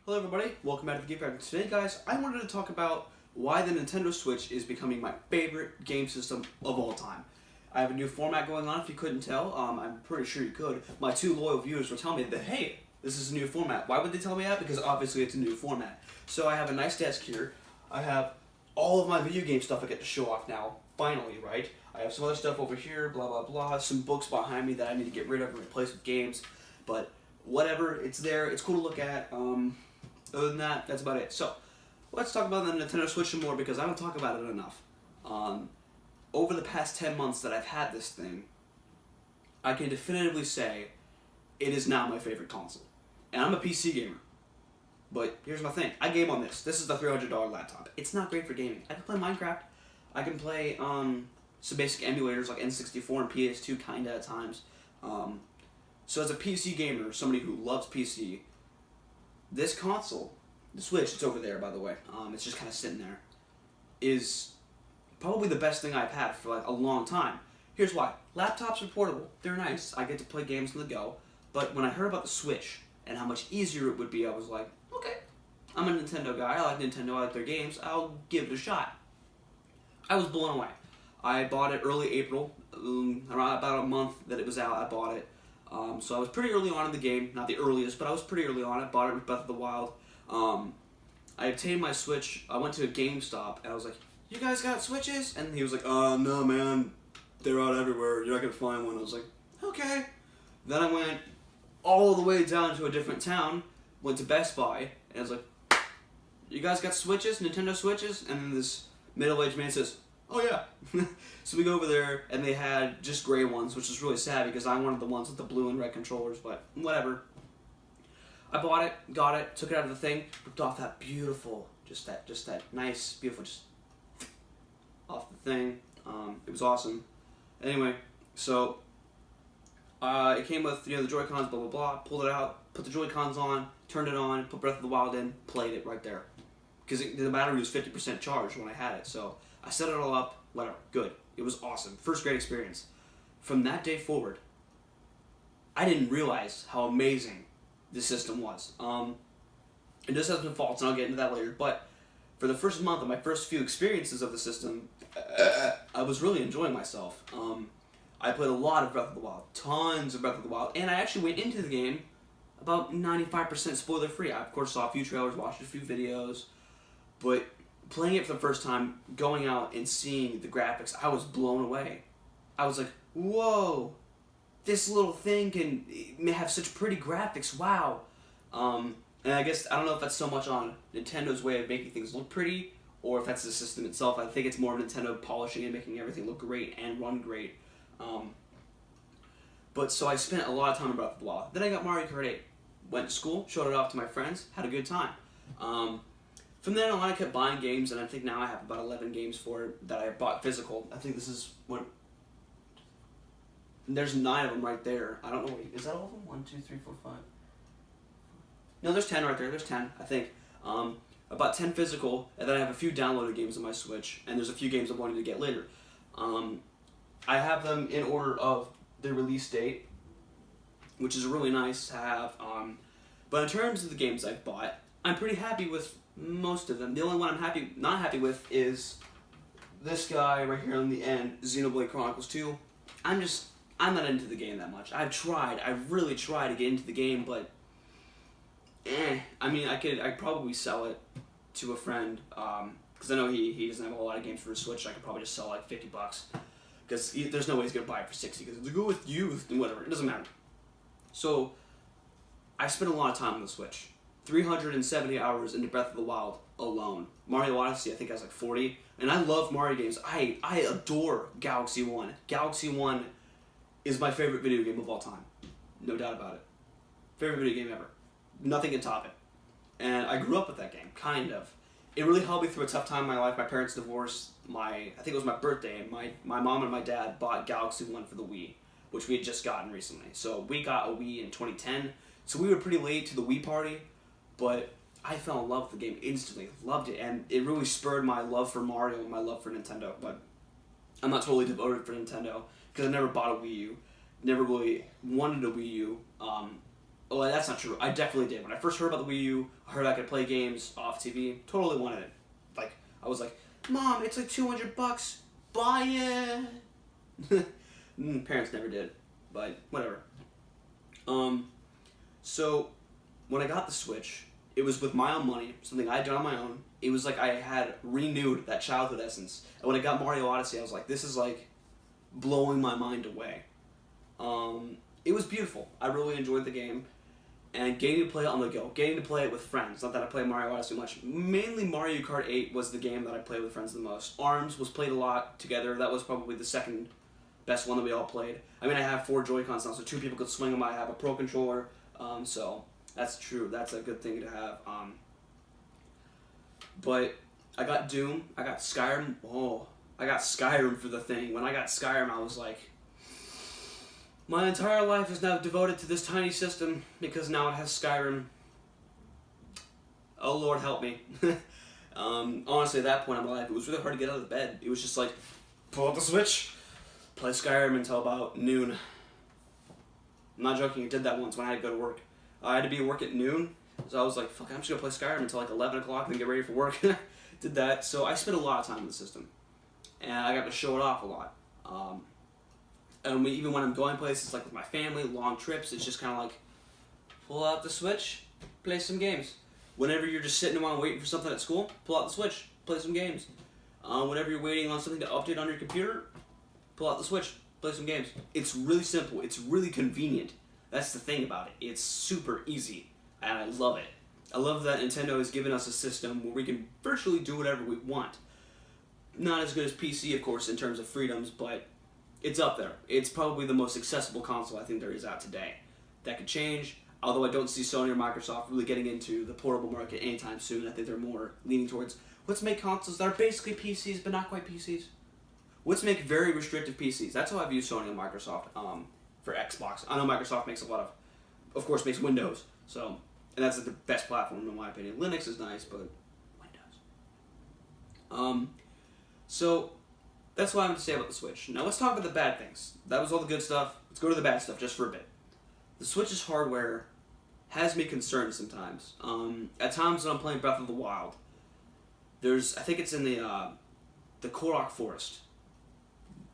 Hello everybody, welcome back to the Game Factory. Today guys, I wanted to talk about why the Nintendo Switch is becoming my favorite game system of all time. I have a new format going on, if you couldn't tell. I'm pretty sure you could. My two loyal viewers were telling me that, hey, this is a new format. Why would they tell me that? Because obviously it's a new format. So I have a nice desk here. I have all of my video game stuff I get to show off now, finally, right? I have some other stuff over here, blah blah blah, some books behind me that I need to get rid of and replace with games, but whatever, it's there, it's cool to look at. Other than that, that's about it. So, let's talk about the Nintendo Switch some more because I don't talk about it enough. Over the past 10 months that I've had this thing, I can definitively say it is now my favorite console. And I'm a PC gamer. But here's my thing. I game on this. This is the $300 laptop. It's not great for gaming. I can play Minecraft. I can play some basic emulators like N64 and PS2 kinda at times. So as a PC gamer, somebody who loves PC, this console, the Switch, it's over there by the way, it's just kind of sitting there, is probably the best thing I've had for like a long time. Here's why. Laptops are portable. They're nice. I get to play games on the go. But when I heard about the Switch and how much easier it would be, I was like, okay, I'm a Nintendo guy. I like Nintendo. I like their games. I'll give it a shot. I was blown away. I bought it early April, around about a month that it was out, I bought it. So I was pretty early on in the game, not the earliest, but I was pretty early on. I bought it with Breath of the Wild. I obtained my Switch. I went to a GameStop and I was like, "You guys got Switches?" And he was like, no, man, they're out everywhere. You're not gonna find one." I was like, "Okay." Then I went all the way down to a different town, went to Best Buy, and I was like, "You guys got Switches, Nintendo Switches?" And then this middle-aged man says, "Oh yeah." So we go over there, and they had just gray ones, which is really sad because I wanted the ones with the blue and red controllers, but whatever. I bought it, got it, took it out of the thing, ripped off that beautiful, just that nice, beautiful, just off the thing. It was awesome. Anyway, so it came with the Joy-Cons, blah blah blah. Pulled it out, put the Joy-Cons on, turned it on, put Breath of the Wild in, played it right there. Because the battery was 50% charged when I had it, so I set it all up, whatever, good. It was awesome. First great experience. From that day forward, I didn't realize how amazing this system was. It just has been faults, and I'll get into that later, but for the first month of my first few experiences of the system, I was really enjoying myself. I played a lot of Breath of the Wild, tons of Breath of the Wild, and I actually went into the game about 95% spoiler free. I of course saw a few trailers, watched a few videos, but playing it for the first time, going out and seeing the graphics, I was blown away. I was like, whoa, this little thing can have such pretty graphics, wow. And I guess, I don't know if that's so much on Nintendo's way of making things look pretty, or if that's the system itself. I think it's more of Nintendo polishing and making everything look great and run great. But so I spent a lot of time in Breath of the Wild. Then I got Mario Kart 8. Went to school, showed it off to my friends, had a good time. From then on, I kept buying games, and I think now I have about 11 games for it that I bought physical. I think this is what... There's 9 of them right there. I don't know. Wait, is that all of them? 1, 2, 3, 4, 5. No, there's 10 right there. There's 10, I think. I bought 10 physical, and then I have a few downloaded games on my Switch, and there's a few games I'm wanting to get later. I have them in order of their release date, which is really nice to have. But in terms of the games I've bought, I'm pretty happy with most of them. The only one I'm not happy with is this guy right here on the end, Xenoblade Chronicles 2. I'm not into the game that much. I've really tried to get into the game, but I mean, I'd probably sell it to a friend, because I know he doesn't have a whole lot of games for his Switch. I could probably just sell like $50, because there's no way he's gonna buy it for 60, because go with youth and whatever. It doesn't matter. So I spent a lot of time on the Switch. 370 hours into Breath of the Wild alone. Mario Odyssey, I think, has like 40. And I love Mario games. I adore Galaxy 1. Galaxy 1 is my favorite video game of all time. No doubt about it. Favorite video game ever. Nothing can top it. And I grew up with that game, kind of. It really helped me through a tough time in my life. My parents divorced. I think it was my birthday, and my mom and my dad bought Galaxy 1 for the Wii, which we had just gotten recently. So we got a Wii in 2010. So we were pretty late to the Wii party. But I fell in love with the game instantly, loved it, and it really spurred my love for Mario and my love for Nintendo. But I'm not totally devoted for Nintendo, because I never bought a Wii U, never really wanted a Wii U. Oh, that's not true. I definitely did. When I first heard about the Wii U, I heard I could play games off TV. Totally wanted it. Like, I was like, Mom, it's like $200. Buy it. Parents never did, but whatever. So when I got the Switch, it was with my own money, something I had done on my own. It was like I had renewed that childhood essence. And when I got Mario Odyssey, I was like, this is like blowing my mind away. It was beautiful. I really enjoyed the game. And getting to play it on the go, getting to play it with friends. Not that I play Mario Odyssey much. Mainly Mario Kart 8 was the game that I played with friends the most. ARMS was played a lot together. That was probably the second best one that we all played. I mean, I have 4 Joy-Cons now, so 2 people could swing them. I have a Pro Controller, so that's true. That's a good thing to have. But I got Doom. I got Skyrim. Oh, I got Skyrim for the thing. When I got Skyrim, I was like, my entire life is now devoted to this tiny system because now it has Skyrim. Oh, Lord, help me. Honestly, at that point in my life, it was really hard to get out of bed. It was just like, pull up the Switch, play Skyrim until about noon. I'm not joking, I did that once when I had to go to work. I had to be at work at noon, so I was like, fuck, I'm just going to play Skyrim until like 11 o'clock and then get ready for work. Did that, so I spent a lot of time in the system. And I got to show it off a lot. And even when I'm going places like with my family, long trips, it's just kind of like, pull out the Switch, play some games. Whenever you're just sitting around waiting for something at school, pull out the Switch, play some games. Whenever you're waiting on something to update on your computer, pull out the Switch, play some games. It's really simple. It's really convenient. That's the thing about it. It's super easy, and I love it. I love that Nintendo has given us a system where we can virtually do whatever we want. Not as good as PC, of course, in terms of freedoms, but it's up there. It's probably the most accessible console I think there is out today. That could change, although I don't see Sony or Microsoft really getting into the portable market anytime soon. I think they're more leaning towards, let's make consoles that are basically PCs, but not quite PCs. Let's make very restrictive PCs. That's how I view Sony and Microsoft for Xbox. I know Microsoft makes a lot of course, makes Windows, so, and that's the best platform in my opinion. Linux is nice, but Windows. So, that's what I'm going to say about the Switch. Now let's talk about the bad things. That was all the good stuff. Let's go to the bad stuff just for a bit. The Switch's hardware has me concerned sometimes. At times when I'm playing Breath of the Wild, I think it's in the Korok Forest.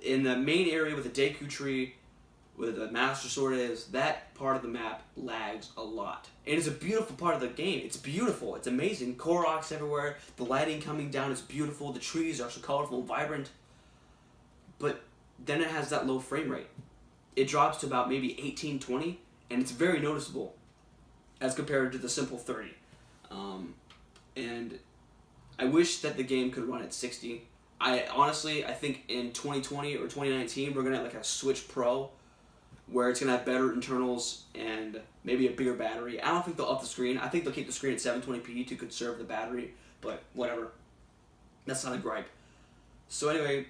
In the main area with the Deku Tree, where the Master Sword is, that part of the map lags a lot. And it's a beautiful part of the game. It's beautiful. It's amazing. Koroks everywhere. The lighting coming down is beautiful. The trees are so colorful and vibrant. But then it has that low frame rate. It drops to about maybe 1820, and it's very noticeable as compared to the simple 30. And I wish that the game could run at 60. I think in 2020 or 2019 we're gonna have like a Switch Pro where it's gonna have better internals and maybe a bigger battery. I don't think they'll up the screen. I think they'll keep the screen at 720p to conserve the battery, but whatever. That's not a gripe. So anyway,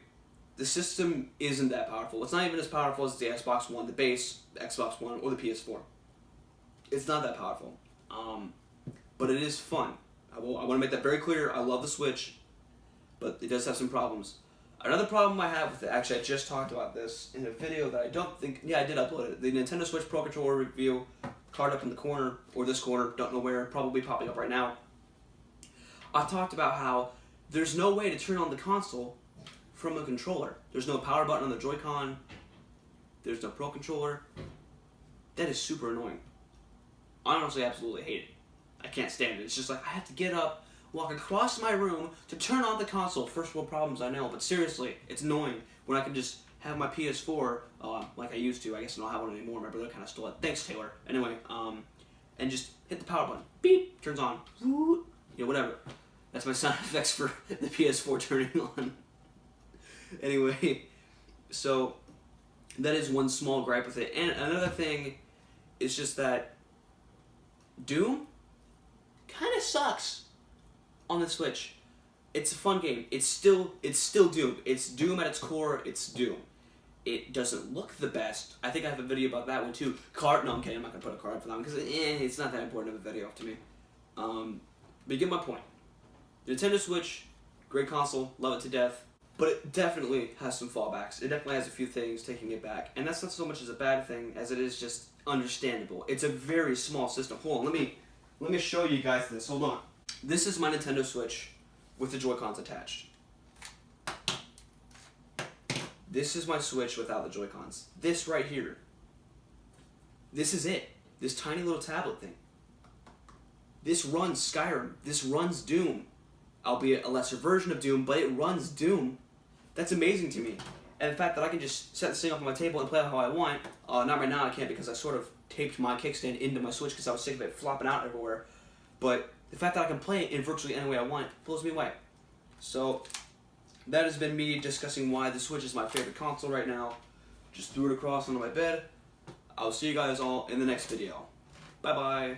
the system isn't that powerful. It's not even as powerful as the Xbox One, the base Xbox One, or the PS4. It's not that powerful. But it is fun. I want to make that very clear. I love the Switch, but it does have some problems. Another problem I have with it, actually I just talked about this in a video that I don't think, I did upload it. The Nintendo Switch Pro Controller review, card up in the corner, or this corner, don't know where, probably popping up right now. I've talked about how there's no way to turn on the console from a controller. There's no power button on the Joy-Con. There's no Pro Controller. That is super annoying. I honestly absolutely hate it. I can't stand it. It's just like I have to get up, walk across my room to turn on the console. First world problems, I know, but seriously, it's annoying when I can just have my PS4 like I used to. I guess I don't have one anymore. My brother kind of stole it. Thanks, Taylor. Anyway, and just hit the power button. Beep, turns on. Whatever. That's my sound effects for the PS4 turning on. Anyway, so that is one small gripe with it. And another thing is just that Doom kind of sucks on the Switch. It's a fun game. It's still Doom. It's Doom at its core. It's Doom. It doesn't look the best. I think I have a video about that one too. No, I'm kidding. I'm not gonna put a card for that one because it's not that important of a video to me. But you get my point. Nintendo Switch, great console, love it to death. but it definitely has some fallbacks. It definitely has a few things taking it back, and that's not so much as a bad thing as it is just understandable. It's a very small system. Hold on, let me show you guys this. Hold on. This is my Nintendo Switch with the Joy-Cons attached. This is my Switch without the Joy-Cons. This right here. This is it. This tiny little tablet thing. This runs Skyrim. This runs Doom. Albeit a lesser version of Doom, but it runs Doom. That's amazing to me. And the fact that I can just set this thing up on my table and play it how I want. Not right now, I can't, because I sort of taped my kickstand into my Switch because I was sick of it flopping out everywhere. But the fact that I can play it in virtually any way I want blows me away. So that has been me discussing why the Switch is my favorite console right now. Just threw it across onto my bed. I'll see you guys all in the next video. Bye bye.